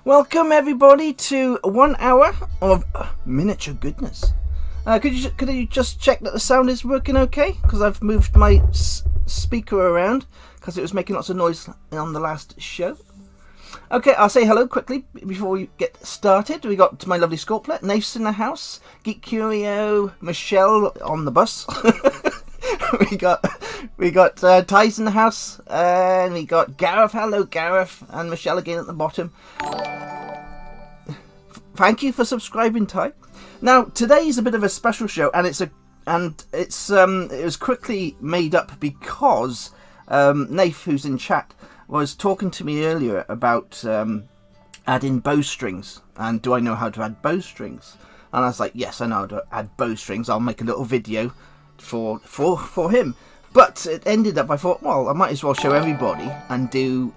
Welcome everybody to 1 hour of miniature goodness. Could you just check that the sound is working okay? Because I've moved my speaker around because it was making lots of noise on the last show. Okay, I'll say hello quickly before we get started. We got my lovely Scorplet, Naif's in the house, Geek Curio, Michelle on the bus. we got Ty's in the house, and we got Gareth. Hello, Gareth, and Michelle again at the bottom. Thank you for subscribing, Ty. Now today is a bit of a special show, and it was quickly made up because Naif, who's in chat, was talking to me earlier about adding bowstrings, and do I know how to add bowstrings? And I was like, yes, I know how to add bowstrings. I'll make a little video for him. But it ended up, I thought, well, I might as well show everybody and do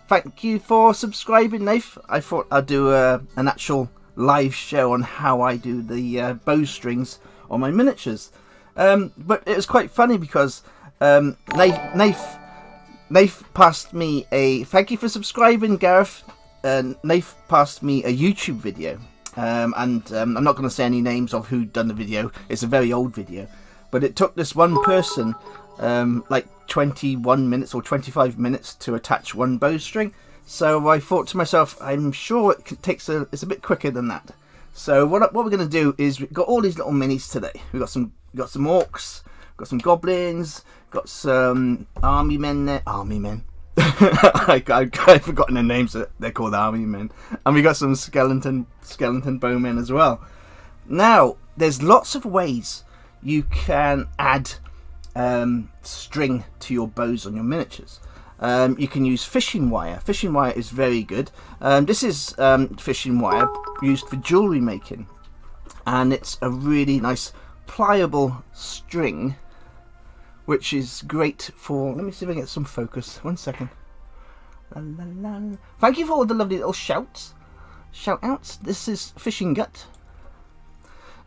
thank you for subscribing, Naif. I thought I'd do an actual live show on how I do the bowstrings on my miniatures. But it was quite funny because Naif passed me a thank you for subscribing, Gareth. Naif passed me a YouTube video, and I'm not going to say any names of who done the video. It's a very old video, but it took this one person like 21 minutes or 25 minutes to attach one bowstring. So I thought to myself, I'm sure it's a bit quicker than that. So what we're going to do is we've got all these little minis today. We've got some orcs, got some goblins, got some army men there. Army men. I've forgotten their names. They're called army men. And we got some skeleton bowmen as well. Now, there's lots of ways you can add string to your bows on your miniatures. You can use fishing wire. Fishing wire is very good. This is fishing wire used for jewellery making, and it's a really nice pliable string, which is great for, let me see if I can get some focus, 1 second. La, la, la. Thank you for all the lovely little shout outs. This is fishing gut.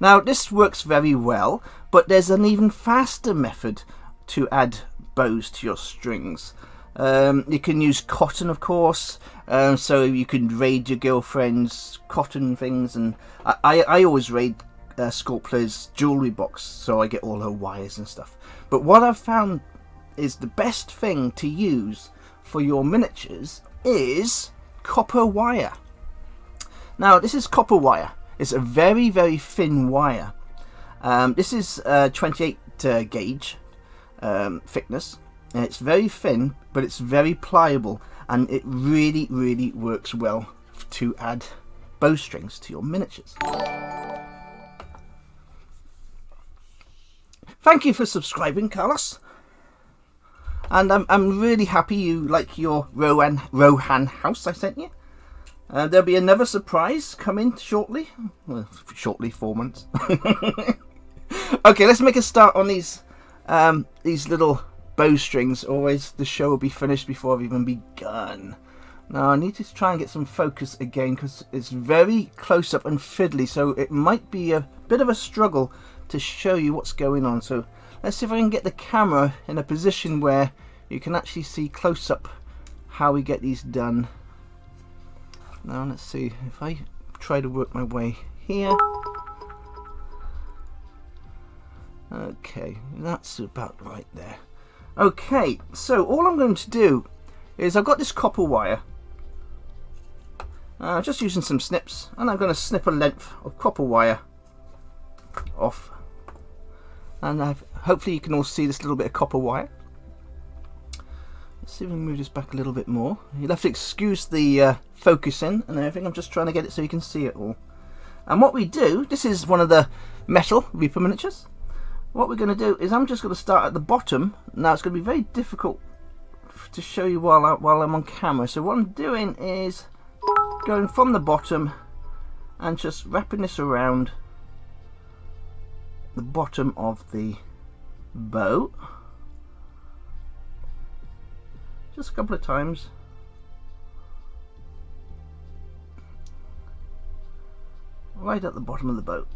Now this works very well, but there's an even faster method to add bows to your strings. You can use cotton, of course, so you can raid your girlfriend's cotton things, and I always raid Scorpler's jewellery box, so I get all her wires and stuff. But what I've found is the best thing to use for your miniatures is copper wire. Now this is copper wire. It's a very, very thin wire. This is 28 gauge thickness. And it's very thin, but it's very pliable, and it really, really works well to add bowstrings to your miniatures. Thank you for subscribing, Carlos. And I'm really happy you like your Rohan house I sent you. There'll be another surprise coming shortly. Well, shortly, 4 months. Okay, let's make a start on these little bowstrings. Always the show will be finished before I've even begun. Now I need to try and get some focus again because it's very close up and fiddly, so it might be a bit of a struggle to show you what's going on. So let's see if I can get the camera in a position where you can actually see close up how we get these done. Now let's see if I try to work my way here. Okay, that's about right there. Okay, so all I'm going to do is I've got this copper wire. Just using some snips, and I'm going to snip a length of copper wire off. And hopefully you can all see this little bit of copper wire. Let's see if we can move this back a little bit more. You'll have to excuse the focusing and everything. I'm just trying to get it so you can see it all. And what we do, this is one of the metal Reaper miniatures. What we're going to do is I'm just going to start at the bottom. Now it's going to be very difficult to show you while I'm on camera. So what I'm doing is going from the bottom and just wrapping this around the bottom of the bow. Just a couple of times. Right at the bottom of the boat.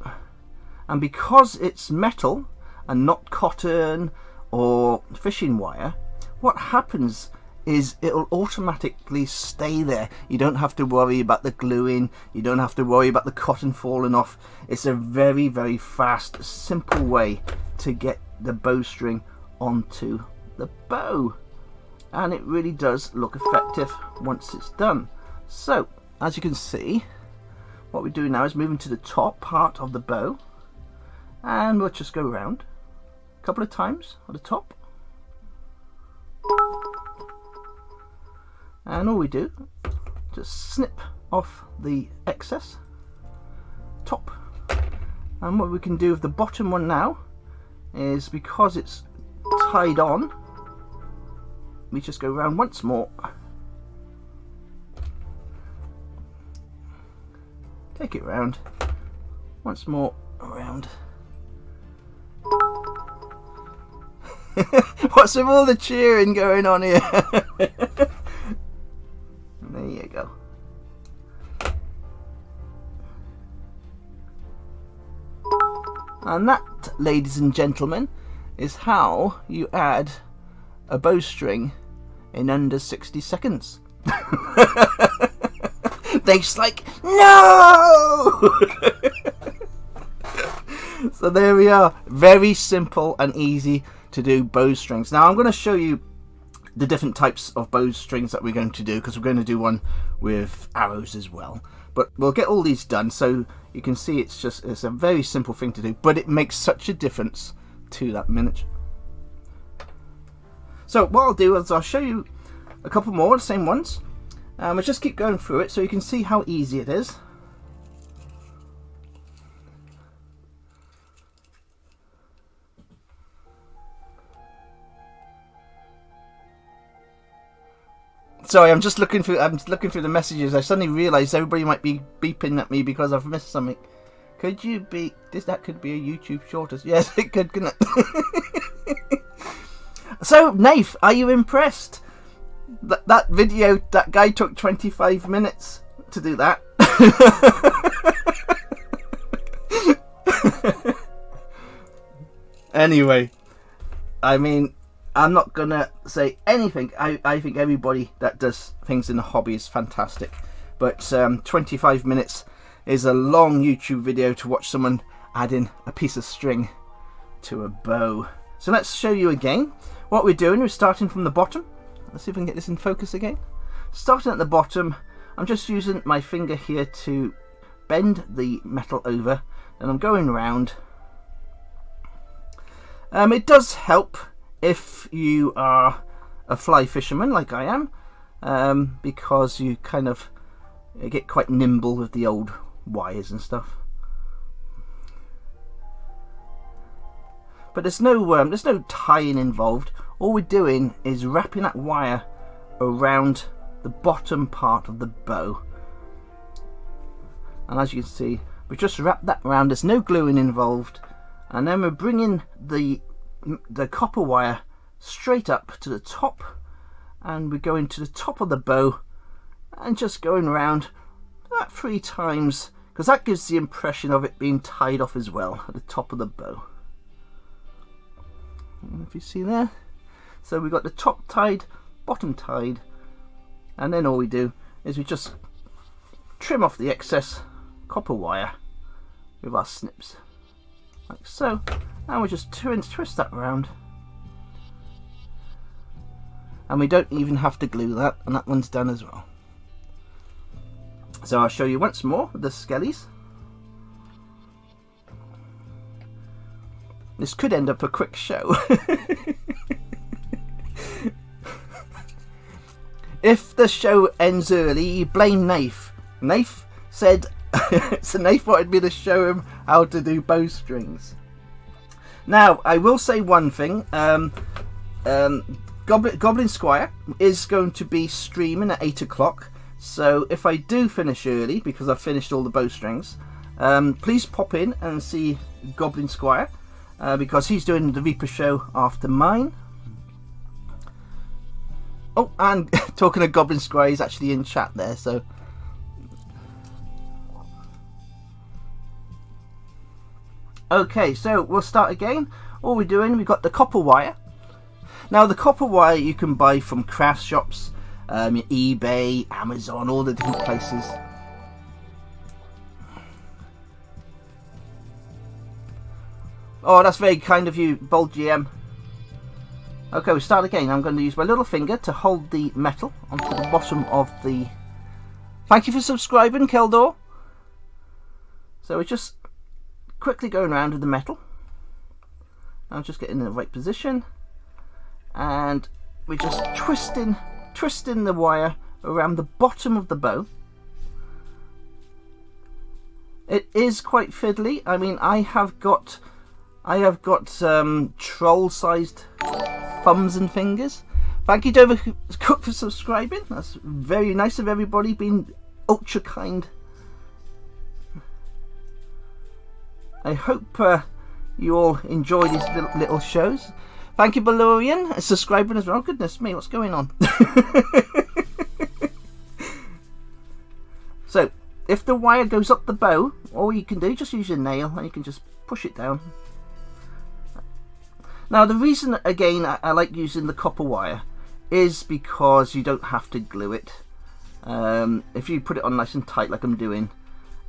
And because it's metal and not cotton or fishing wire, what happens is it'll automatically stay there. You don't have to worry about the gluing, you don't have to worry about the cotton falling off. It's a very, very fast, simple way to get the bowstring onto the bow, and it really does look effective once it's done. So as you can see, what we do now is moving to the top part of the bow, and we'll just go around a couple of times at the top, and all we do, just snip off the excess top. And what we can do with the bottom one now is, because it's tied on, we just go around once more, take it round once more, around. What's with all the cheering going on here? There you go. And that, ladies and gentlemen, is how you add a bowstring in under 60 seconds. Dave's like, no! So there we are. Very simple and easy to do bowstrings. Now I'm going to show you the different types of bowstrings that we're going to do, because we're going to do one with arrows as well. But we'll get all these done so you can see it's a very simple thing to do, but it makes such a difference to that miniature. So what I'll do is I'll show you a couple more, the same ones. We'll just keep going through it so you can see how easy it is. Sorry, I'm just looking through the messages. I suddenly realised everybody might be beeping at me because I've missed something. Could you be that could be a YouTube shortest? Yes, it could, couldn't it? So, Nath, are you impressed? That video, that guy took 25 minutes to do that. Anyway, I mean, I'm not gonna say anything. I think everybody that does things in the hobby is fantastic, but 25 minutes is a long YouTube video to watch someone adding a piece of string to a bow. So let's show you again what we're doing. We're starting from the bottom. Let's see if we can get this in focus again. Starting at the bottom, I'm just using my finger here to bend the metal over, and I'm going around. It does help if you are a fly fisherman like I am, because you kind of get quite nimble with the old wires and stuff. But there's no tying involved. All we're doing is wrapping that wire around the bottom part of the bow, and as you can see, we just wrap that around. There's no gluing involved, and then we're bringing the copper wire straight up to the top, and we're going to the top of the bow and just going around that 3 times, because that gives the impression of it being tied off as well at the top of the bow. If you see there, so we've got the top tied, bottom tied, and then all we do is we just trim off the excess copper wire with our snips, like so, and we just twist that around, and we don't even have to glue that, and that one's done as well. So I'll show you once more with the skellies. This could end up a quick show. If the show ends early, you blame Nath. Nath said, so Nath wanted me to show him how to do bowstrings. Now, I will say one thing. Goblin Squire is going to be streaming at 8 o'clock. So if I do finish early, because I've finished all the bowstrings, please pop in and see Goblin Squire. Because he's doing the Reaper show after mine. Oh, and talking of Goblin Squire, he's actually in chat there, so. Okay, so we'll start again. All we're doing, we've got the copper wire. Now the copper wire you can buy from craft shops, eBay, Amazon, all the different places. Oh, that's very kind of you, Bold GM. Okay, we start again. I'm going to use my little finger to hold the metal onto the bottom of the... Thank you for subscribing, Keldor. So we're just quickly going around with the metal. I'll just get in the right position. And we're just twisting the wire around the bottom of the bow. It is quite fiddly. I mean, I have got troll-sized thumbs and fingers. Thank you, Dover Cook, for subscribing. That's very nice of everybody, being ultra kind. I hope you all enjoy these little shows. Thank you, Balorian, subscribing as well. Oh, goodness me, what's going on? So, if the wire goes up the bow, all you can do, just use your nail and you can just push it down. Now the reason, again, I like using the copper wire is because you don't have to glue it. If you put it on nice and tight like I'm doing,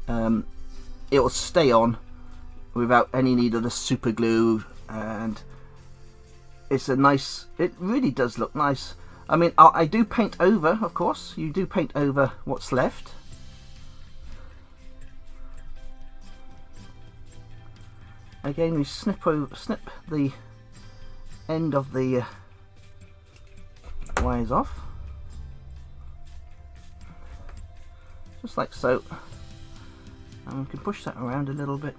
it will stay on without any need of the super glue, and it's a nice, it really does look nice. I mean, I do paint over, of course, you do paint over what's left. Again, we snip the end of the wires off, just like so, and we can push that around a little bit.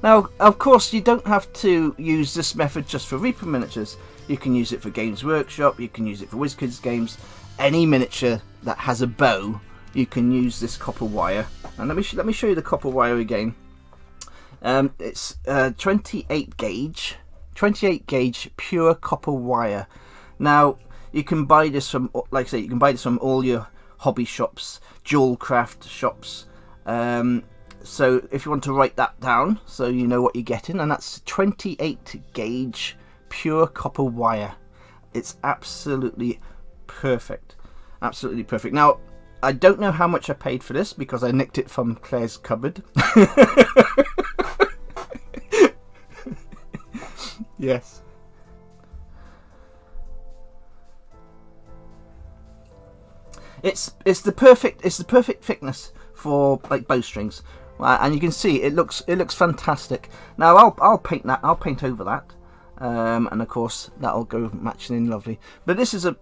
Now, of course, you don't have to use this method just for Reaper miniatures. You can use it for Games Workshop, you can use it for WizKids games. Any miniature that has a bow, you can use this copper wire. And let me show you the copper wire again. It's 28 gauge pure copper wire. Now you can buy this from, like I say, you can buy this from all your hobby shops, jewel craft shops. So if you want to write that down so you know what you're getting, and that's 28 gauge pure copper wire. It's absolutely perfect, absolutely perfect. Now I don't know how much I paid for this because I nicked it from Claire's cupboard. Yes. It's the perfect thickness for like bowstrings, and you can see it looks fantastic. Now I'll paint that. I'll paint over that, and of course that'll go matching in lovely. But this is a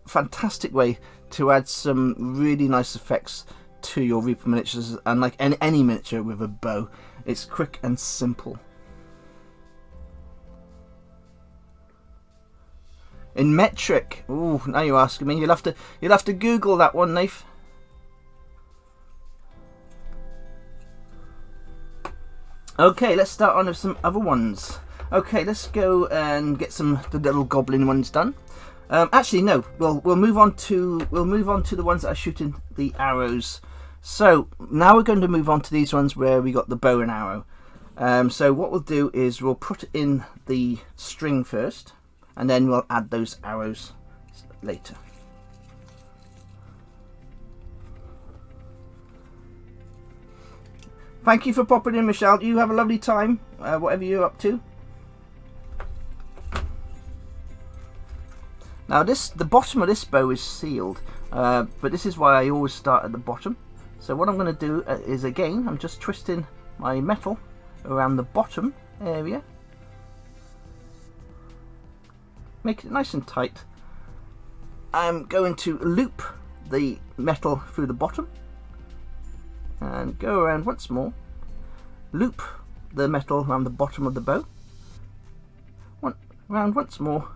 fantastic way to add some really nice effects to your Reaper miniatures, and like any miniature with a bow, it's quick and simple. In metric. Ooh, now you're asking me. You'll have to Google that one, Nath. Okay, let's start on with some other ones. Okay, let's go and get the little goblin ones done. Actually, no. We'll move on to the ones that are shooting the arrows. So now we're going to move on to these ones where we got the bow and arrow. So what we'll do is we'll put in the string first, and then we'll add those arrows later. Thank you for popping in, Michelle. You have a lovely time, whatever you're up to. Now the bottom of this bow is sealed, but this is why I always start at the bottom. So what I'm going to do is, again, I'm just twisting my metal around the bottom area. Make it nice and tight. I'm going to loop the metal through the bottom and go around once more. Loop the metal around the bottom of the bow. Round once more,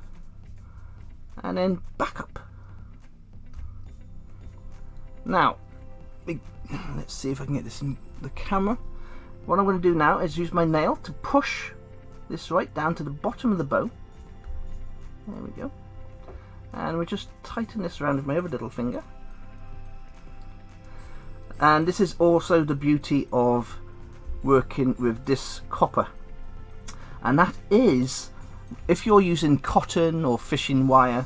and then back up. Now, let's see if I can get this in the camera. What I'm going to do now is use my nail to push this right down to the bottom of the bow. There we go. And we just tighten this around with my other little finger. And this is also the beauty of working with this copper, and that is if you're using cotton or fishing wire,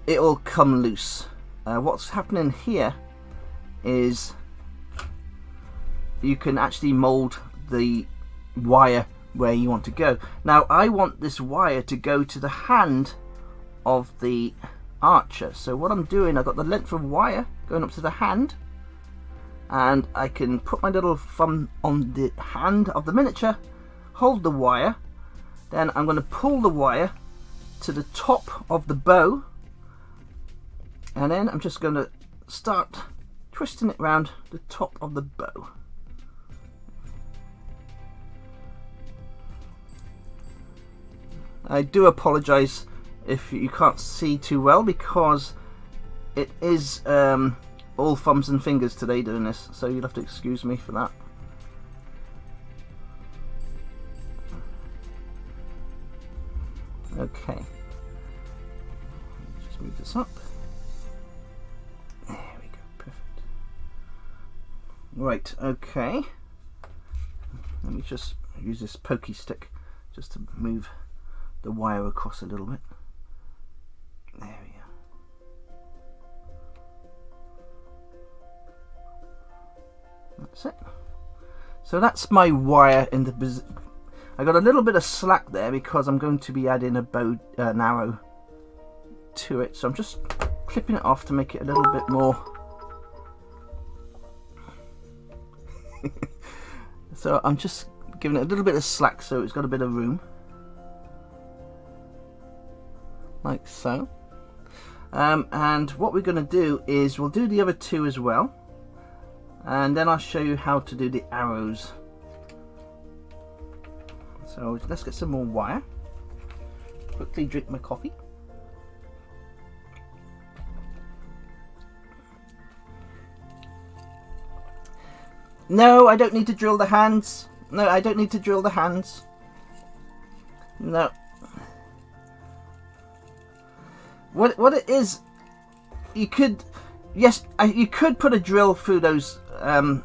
it'll come loose. What's happening here is you can actually mold the wire where you want to go. Now I want this wire to go to the hand of the archer, so what I'm doing, I've got the length of wire going up to the hand, and I can put my little thumb on the hand of the miniature, hold the wire, then I'm going to pull the wire to the top of the bow, and then I'm just going to start twisting it around the top of the bow. I do apologise if you can't see too well, because it is all thumbs and fingers today doing this, so you'll have to excuse me for that. Okay, just move this up. There we go, perfect. Right, okay. Let me just use this pokey stick just to move the wire across a little bit. There we go. That's it. So that's my wire in the I got a little bit of slack there because I'm going to be adding a bow an arrow to it, so I'm just clipping it off to make it a little bit more. So I'm just giving it a little bit of slack so it's got a bit of room, like so. And what we're going to do is we'll do the other two as well, and then I'll show you how to do the arrows. So let's get some more wire. Quickly drink my coffee. No, I don't need to drill the hands. No, I don't need to drill the hands. No. What it is, you could, yes, you could put a drill through those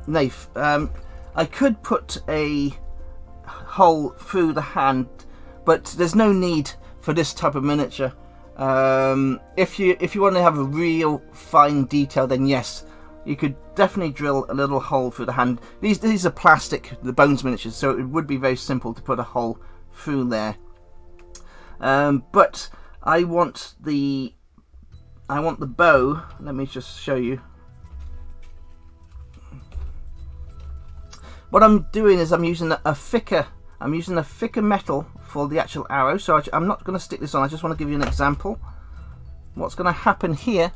knife. I could put a hole through the hand, but there's no need for this type of miniature. If you want to have a real fine detail, then yes, you could definitely drill a little hole through the hand. These are plastic, the bones miniatures, so it would be very simple to put a hole through there. But I want the bow. Let me just show you. What I'm doing is I'm using a thicker metal for the actual arrow. So I'm not going to stick this on. I just want to give you an example. What's going to happen here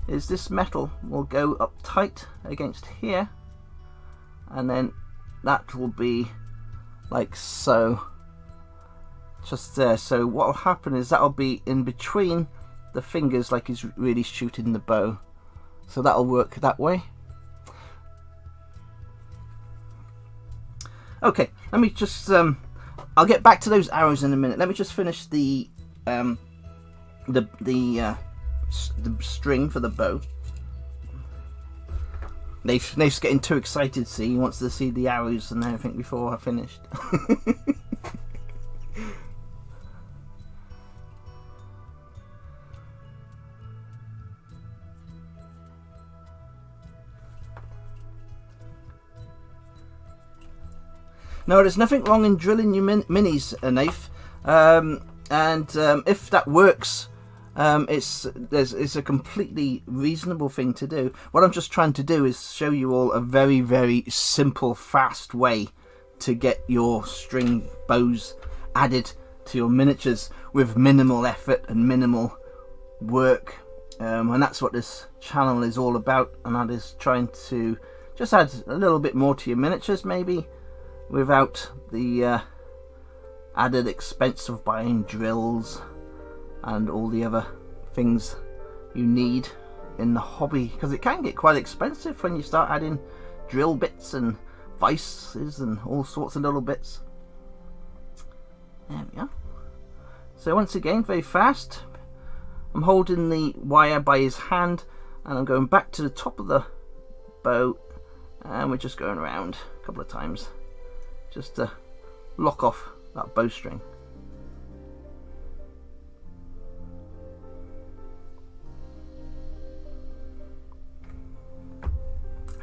is this metal will go up tight against here, and then that will be like so, just there. So what will happen is that'll be in between the fingers, like he's really shooting the bow. So that'll work that way. Okay, let me just I'll get back to those arrows in a minute. Let me just finish the string for the bow. Nate's getting too excited. See, he wants to see the arrows and everything before I finished. No, there's nothing wrong in drilling your minis, Nath. If that works, it's a completely reasonable thing to do. What I'm just trying to do is show you all a very, very simple, fast way to get your string bows added to your miniatures with minimal effort and minimal work. And that's what this channel is all about, and that is trying to just add a little bit more to your miniatures, maybe, without the added expense of buying drills and all the other things you need in the hobby, because it can get quite expensive when you start adding drill bits and vices and all sorts of little bits. There we are. So once again, very fast, I'm holding the wire by his hand and I'm going back to the top of the bow, and we're just going around a couple of times just to lock off that bowstring.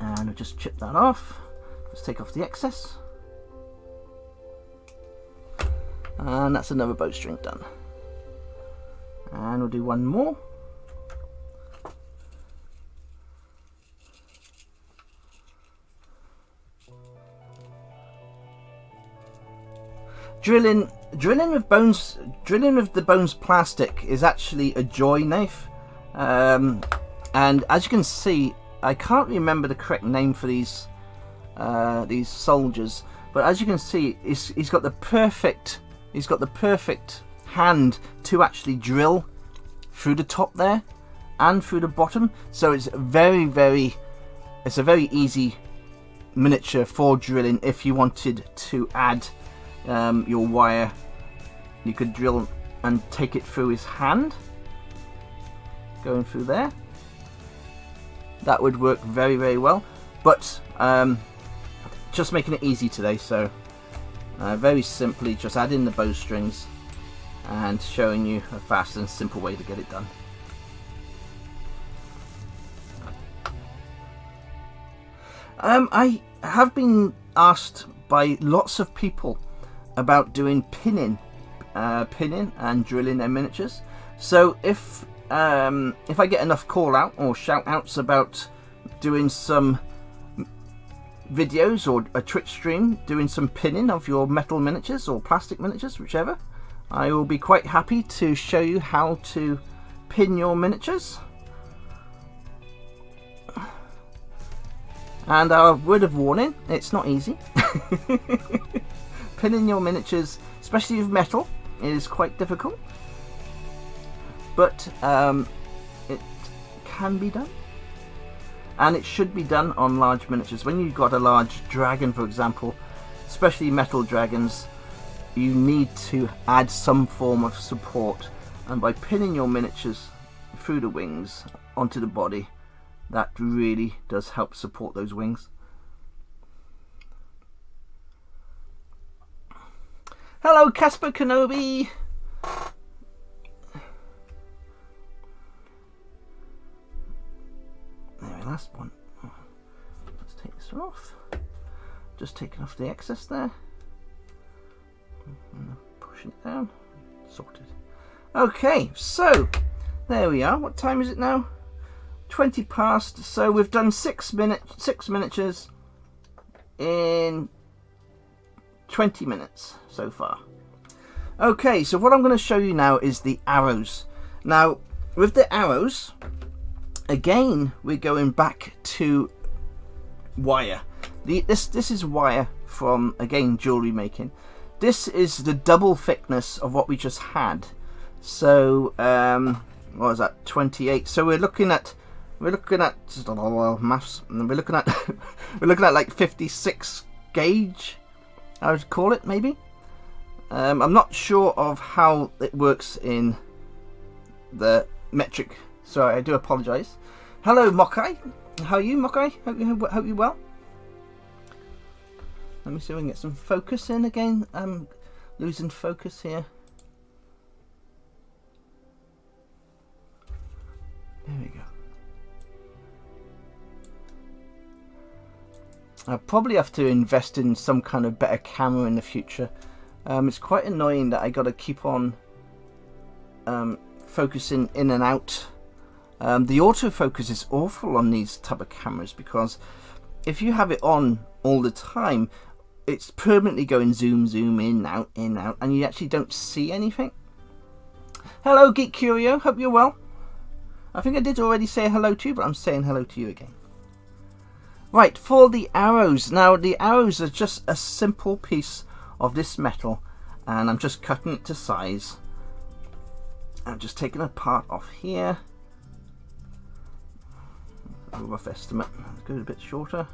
And we'll just chip that off. Let's take off the excess. And that's another bowstring done. And we'll do one more. Drilling with the bones plastic is actually a joy, Nath. And as you can see, I can't remember the correct name for these soldiers, but as you can see, he's got the perfect hand to actually drill through the top there and through the bottom. So it's a very easy miniature for drilling. If you wanted to add your wire, you could drill and take it through his hand, going through there. That would work very well, but just making it easy today, so very simply just add in the bowstrings and showing you a fast and simple way to get it done. I have been asked by lots of people about doing pinning and drilling their miniatures. So if I get enough call out or shout outs about doing some videos or a Twitch stream doing some pinning of your metal miniatures or plastic miniatures, whichever, I will be quite happy to show you how to pin your miniatures. And a word of warning, it's not easy. Pinning your miniatures, especially with metal, is quite difficult, but it can be done, and it should be done on large miniatures. When you've got a large dragon, for example, especially metal dragons, you need to add some form of support, and by pinning your miniatures through the wings onto the body, that really does help support those wings. Hello, Casper Kenobi! There, last one. Let's take this one off. Just taking off the excess there. Pushing it down. Sorted. Okay, so there we are. What time is it now? 20 past. So we've done 6 miniatures in 20 minutes so far. Okay, so what I'm going to show you now is the arrows. Now, with the arrows, again, we're going back to wire. This is wire from, again, jewelry making. This is the double thickness of what we just had. So, what was that? 28. So we're looking at maths. We're looking at like 56 gauge, I would call it, maybe. I'm not sure of how it works in the metric, so I do apologise. Hello, Mokai. How are you, Mokai? Hope you well. Let me see if we can get some focus in again. I'm losing focus here. There we go. I'll probably have to invest in some kind of better camera in the future. It's quite annoying that I got to keep on focusing in and out. The autofocus is awful on these type of cameras, because if you have it on all the time, it's permanently going zoom, zoom, in, out, and you actually don't see anything. Hello, Geek Curio. Hope you're well. I think I did already say hello to you, but I'm saying hello to you again. Right, for the arrows. Now, the arrows are just a simple piece of this metal, and I'm just cutting it to size. I'm just taking a part off here. A rough estimate. Let's go a bit shorter.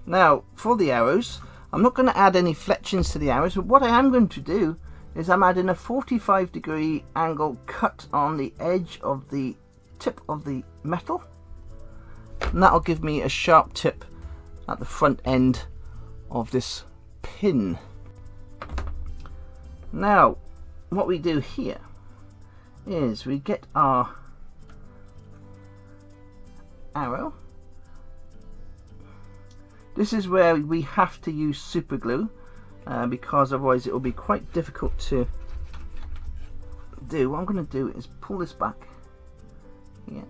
Now, for the arrows, I'm not going to add any fletchings to the arrows, but what I am going to do is I'm adding a 45-degree angle cut on the edge of the tip of the metal. And that'll give me a sharp tip at the front end of this pin. Now, what we do here is we get our arrow. This is where we have to use super glue because otherwise it will be quite difficult to do. What I'm going to do is pull this back here.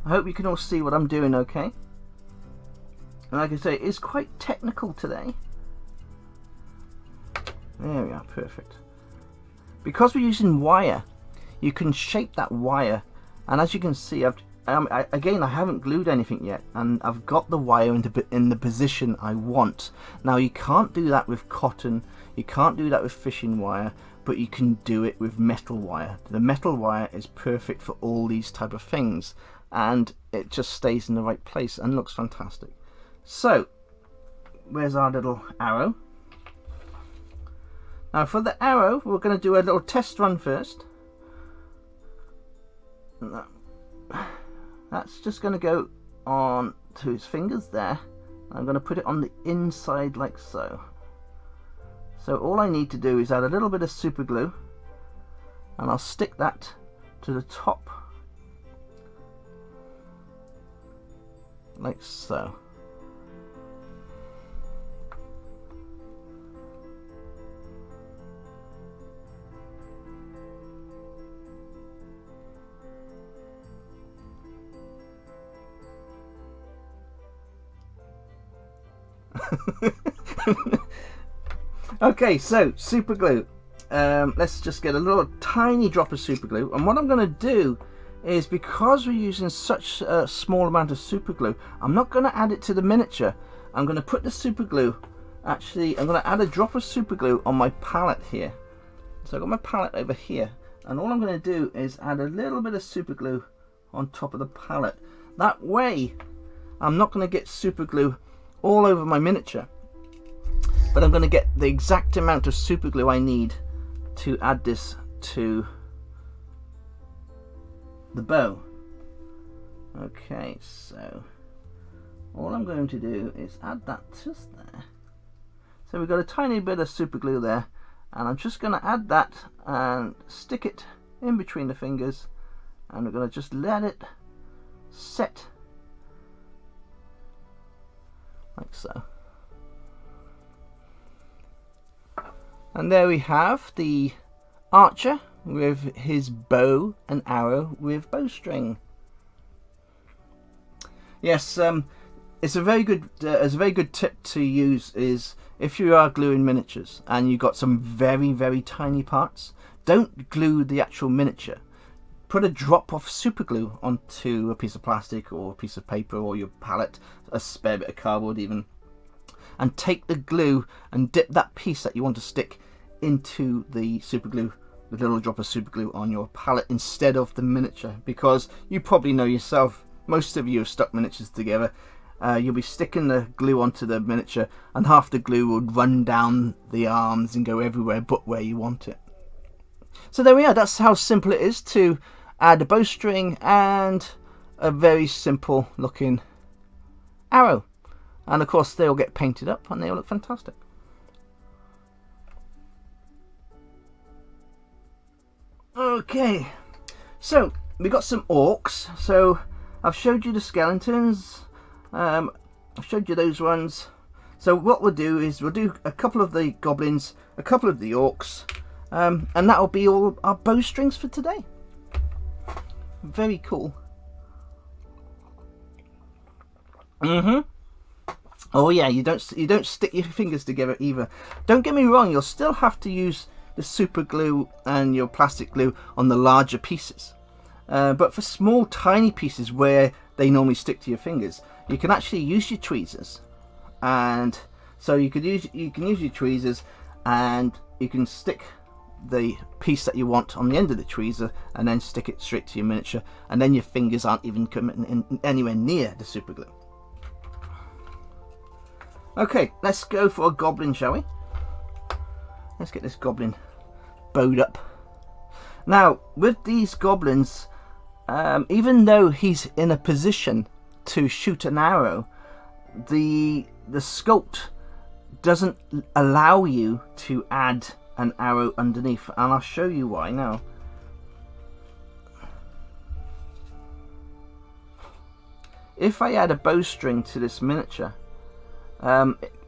I hope you can all see what I'm doing okay. And like I say, it's quite technical today. There we are, perfect. Because we're using wire, you can shape that wire, and as you can see, again, I haven't glued anything yet, and I've got the wire in the position I want. Now, you can't do that with cotton, you can't do that with fishing wire, but you can do it with metal wire. The metal wire is perfect for all these type of things, and it just stays in the right place and looks fantastic. So, where's our little arrow? Now for the arrow, we're going to do a little test run first. That's just going to go on to his fingers there. I'm going to put it on the inside like so. So all I need to do is add a little bit of super glue, and I'll stick that to the top like so. Okay, so super glue. Let's just get a little tiny drop of super glue, and what I'm going to do is, because we're using such a small amount of super glue, I'm not going to add it to the miniature. I'm going to put the super glue, actually I'm going to add a drop of super glue on my palette here. So I've got my palette over here, and all I'm going to do is add a little bit of super glue on top of the palette. That way I'm not going to get super glue all over my miniature, but I'm going to get the exact amount of super glue I need to add this to the bow. Okay, so all I'm going to do is add that just there. So we've got a tiny bit of super glue there, and I'm just going to add that and stick it in between the fingers, and we're going to just let it set like so. And there we have the archer with his bow and arrow with bowstring. Yes, it's a very good tip to use is, if you are gluing miniatures and you've got some very tiny parts, don't glue the actual miniature. Put a drop of super glue onto a piece of plastic or a piece of paper or your palette, a spare bit of cardboard even, and take the glue and dip that piece that you want to stick into the super glue, the little drop of super glue on your palette instead of the miniature, because you probably know yourself, most of you have stuck miniatures together. You'll be sticking the glue onto the miniature and half the glue will run down the arms and go everywhere but where you want it. So there we are, that's how simple it is to add a bowstring and a very simple looking arrow. And of course they'll get painted up and they'll look fantastic. Okay, so we got some orcs. So I've showed you the skeletons, I've showed you those ones. So what we'll do is we'll do a couple of the goblins, a couple of the orcs, and that'll be all our bowstrings for today. Very cool. Oh yeah, you don't stick your fingers together either. Don't get me wrong, you'll still have to use the super glue and your plastic glue on the larger pieces, but for small tiny pieces where they normally stick to your fingers, you can actually use your tweezers. And so you can use your tweezers, and you can stick the piece that you want on the end of the tweezer and then stick it straight to your miniature, and then your fingers aren't even coming in anywhere near the super glue. Okay, let's go for a goblin, shall we? Let's get this goblin bowed up. Now, with these goblins, even though he's in a position to shoot an arrow, the sculpt doesn't allow you to add an arrow underneath, and I'll show you why now. If I add a bowstring to this miniature,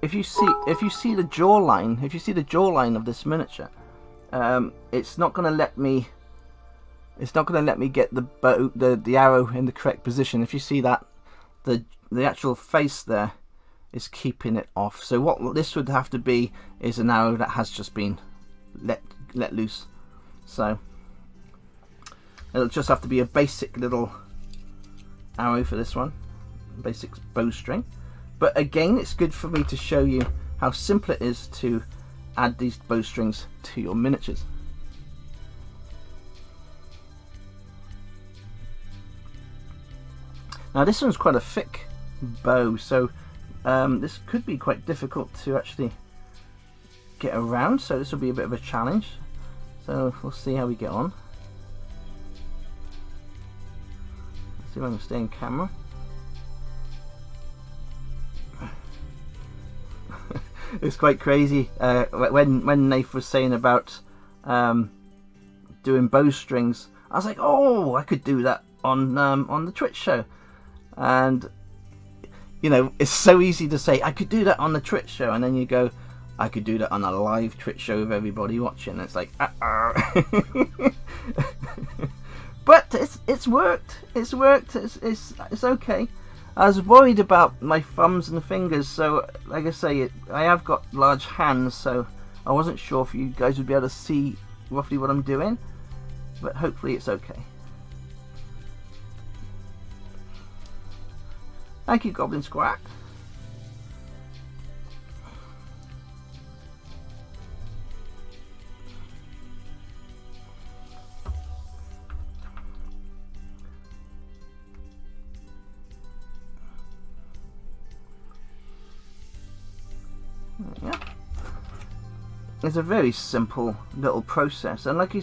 if you see the jawline of this miniature, it's not going to let me get the arrow in the correct position. If you see that, the actual face there is keeping it off. So what this would have to be is an arrow that has just been let loose. So it'll just have to be a basic little arrow for this one, basic bowstring. But again, it's good for me to show you how simple it is to add these bowstrings to your miniatures. Now this one's quite a thick bow, so this could be quite difficult to actually get around, so this will be a bit of a challenge. So we'll see how we get on. Let's see if I can stay in camera. It's quite crazy when Nath was saying about doing bowstrings. I was like, oh, I could do that on the Twitch show. And you know, it's so easy to say I could do that on the Twitch show, and then you go, I could do that on a live Twitch show with everybody watching. It's like, but it's worked. It's worked. It's okay. I was worried about my thumbs and fingers, so like I say, I have got large hands, so I wasn't sure if you guys would be able to see roughly what I'm doing, but hopefully it's okay. Thank you, Goblin Squack. Yeah. It's a very simple little process, and like I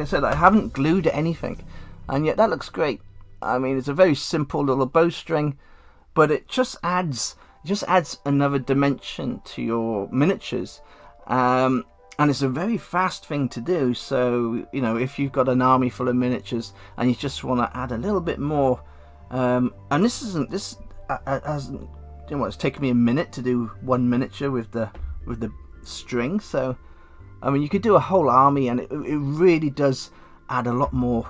said, I haven't glued anything, and yet that looks great. I mean, it's a very simple little bowstring, but it just adds another dimension to your miniatures, and it's a very fast thing to do. So you know, if you've got an army full of miniatures and you just want to add a little bit more, and this hasn't, you know, it's taken me a minute to do one miniature with the string. So I mean, you could do a whole army, and it really does add a lot more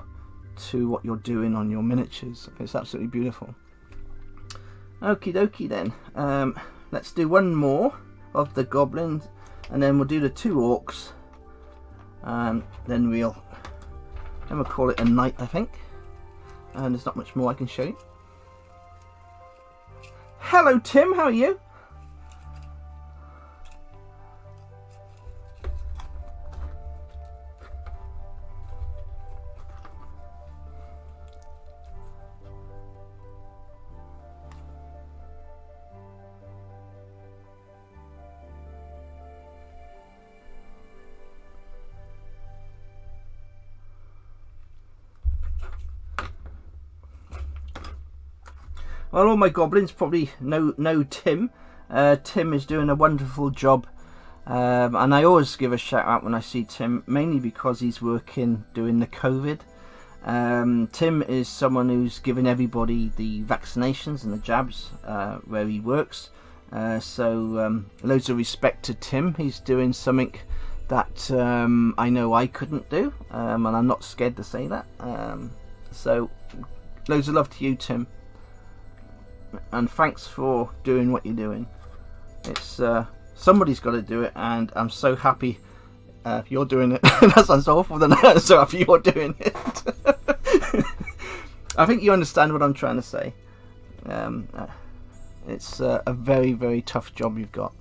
to what you're doing on your miniatures. It's absolutely beautiful. Okie dokie then. Let's do one more of the goblins, and then we'll do the 2 orcs, and then we'll call it a night, I think. And there's not much more I can show you. Hello Tim, how are you? Well, all my goblins probably know Tim. Tim is doing a wonderful job, and I always give a shout out when I see Tim, mainly because he's working doing the COVID. Tim is someone who's given everybody the vaccinations and the jabs where he works, so loads of respect to Tim. He's doing something that I know I couldn't do, and I'm not scared to say that. So loads of love to you, Tim. And thanks for doing what you're doing. It's somebody's got to do it, and I'm so happy you're doing it. That sounds awful, then I'm so happy you're doing it. I think you understand what I'm trying to say. It's a very, very tough job you've got.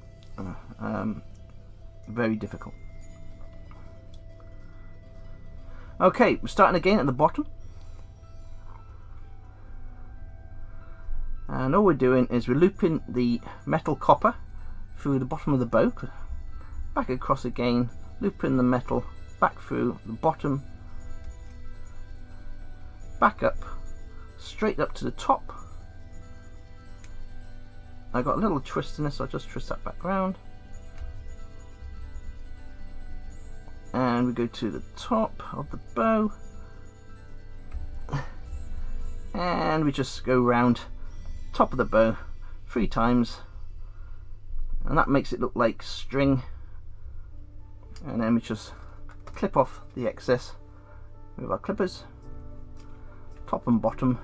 Very difficult. Okay, we're starting again at the bottom. And all we're doing is we're looping the metal copper through the bottom of the bow, back across again, looping the metal back through the bottom, back up, straight up to the top. I got a little twist in this, so I'll just twist that back round. and we go to the top of the bow, and we just go round top of the bow 3 times, and that makes it look like string, and then we just clip off the excess with our clippers, top and bottom.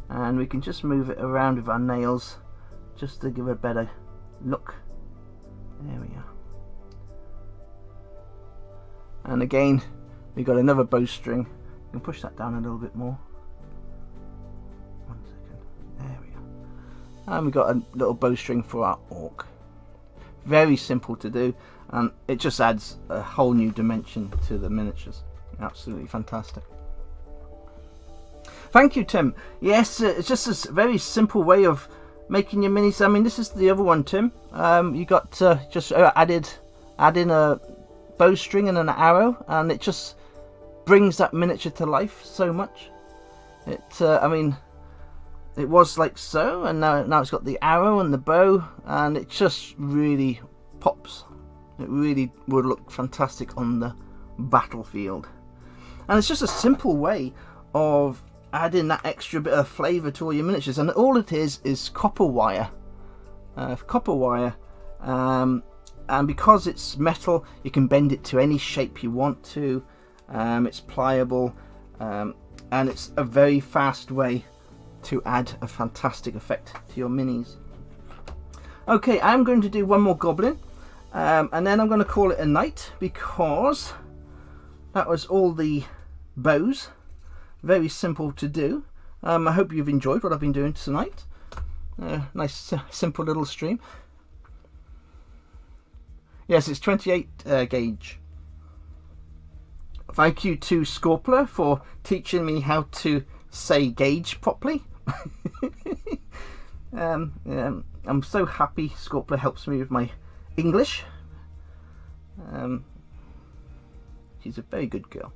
And we can just move it around with our nails just to give it a better look. There we are. And again, we've got another bowstring. You can push that down a little bit more. 1 second. There we are. And we've got a little bowstring for our orc. Very simple to do, and it just adds a whole new dimension to the miniatures. Absolutely fantastic. Thank you, Tim. Yes, it's just a very simple way of making your minis. I mean, this is the other one, Tim. You got just add in a bowstring and an arrow, and it just brings that miniature to life so much. I mean, it was like so, and now it's got the arrow and the bow, and it just really pops. It really would look fantastic on the battlefield. And it's just a simple way of adding that extra bit of flavour to all your miniatures, and all it is copper wire. And because it's metal, you can bend it to any shape you want to. It's pliable, and it's a very fast way to add a fantastic effect to your minis. Okay, I'm going to do one more goblin, and then I'm going to call it a night, because that was all the bows. Very simple to do. I hope you've enjoyed what I've been doing tonight. Nice simple little stream. Yes, it's 28 gauge. Thank you to Scorpler for teaching me how to say gauge properly. I'm so happy Scorpler helps me with my English. She's a very good girl.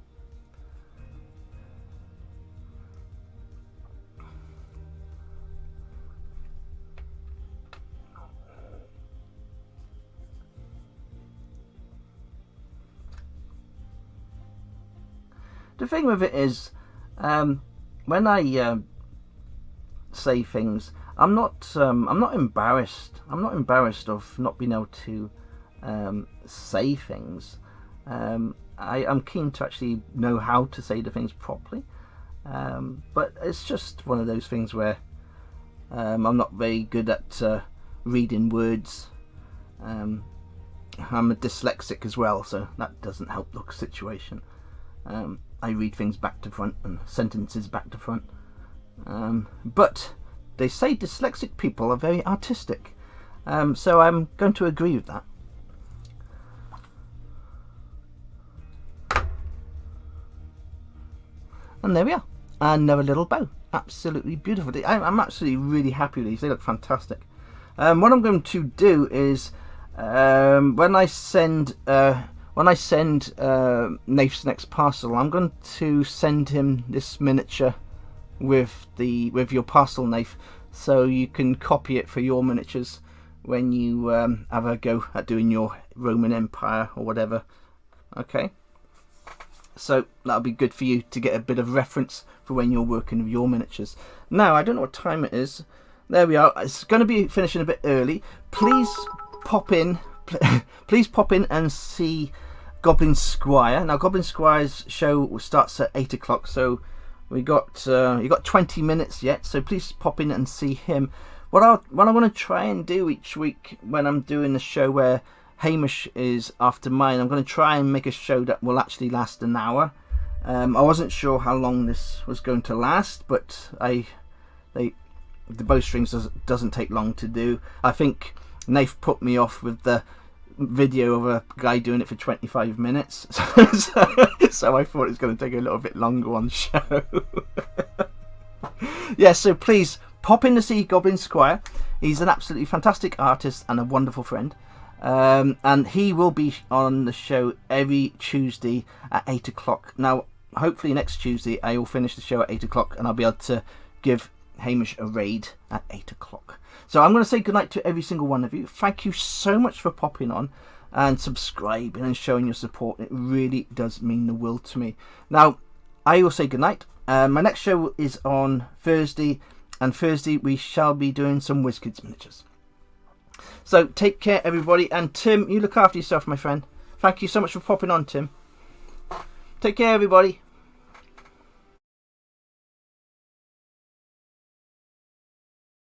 The thing with it is, when I say things, I'm not embarrassed. I'm not embarrassed of not being able to say things. I'm keen to actually know how to say the things properly, but it's just one of those things where I'm not very good at reading words. I'm a dyslexic as well, so that doesn't help the situation. I read things back to front and sentences back to front, but they say dyslexic people are very artistic, so I'm going to agree with that. And there we are, another little bow, absolutely beautiful. I'm actually really happy with these. They look fantastic. What I'm going to do is, when I send Nath's next parcel, I'm going to send him this miniature with your parcel, Nath, so you can copy it for your miniatures when you have a go at doing your Roman Empire or whatever. Okay, so that'll be good for you to get a bit of reference for when you're working with your miniatures. Now, I don't know what time it is. There we are. It's going to be finishing a bit early. Please pop in and see Goblin Squire. Now, Goblin Squire's show starts at 8 o'clock, so you got 20 minutes yet. So please pop in and see him. What I want to try and do each week when I'm doing the show where Hamish is after mine, I'm going to try and make a show that will actually last an hour. I wasn't sure how long this was going to last, but the bowstrings doesn't take long to do. I think Nath put me off with the video of a guy doing it for 25 minutes, so I thought it's going to take a little bit longer on the show. Yeah, so please pop in to see Goblin Squire. He's an absolutely fantastic artist and a wonderful friend, and he will be on the show every Tuesday at 8 o'clock. Now, hopefully next Tuesday I will finish the show at 8 o'clock and I'll be able to give Hamish a raid at 8 o'clock. So I'm going to say goodnight to every single one of you. Thank you so much for popping on and subscribing and showing your support. It really does mean the world to me. Now, I will say goodnight. My next show is on Thursday, and Thursday we shall be doing some WizKids miniatures. So take care, everybody, and Tim, you look after yourself, my friend. Thank you so much for popping on, Tim. Take care, everybody.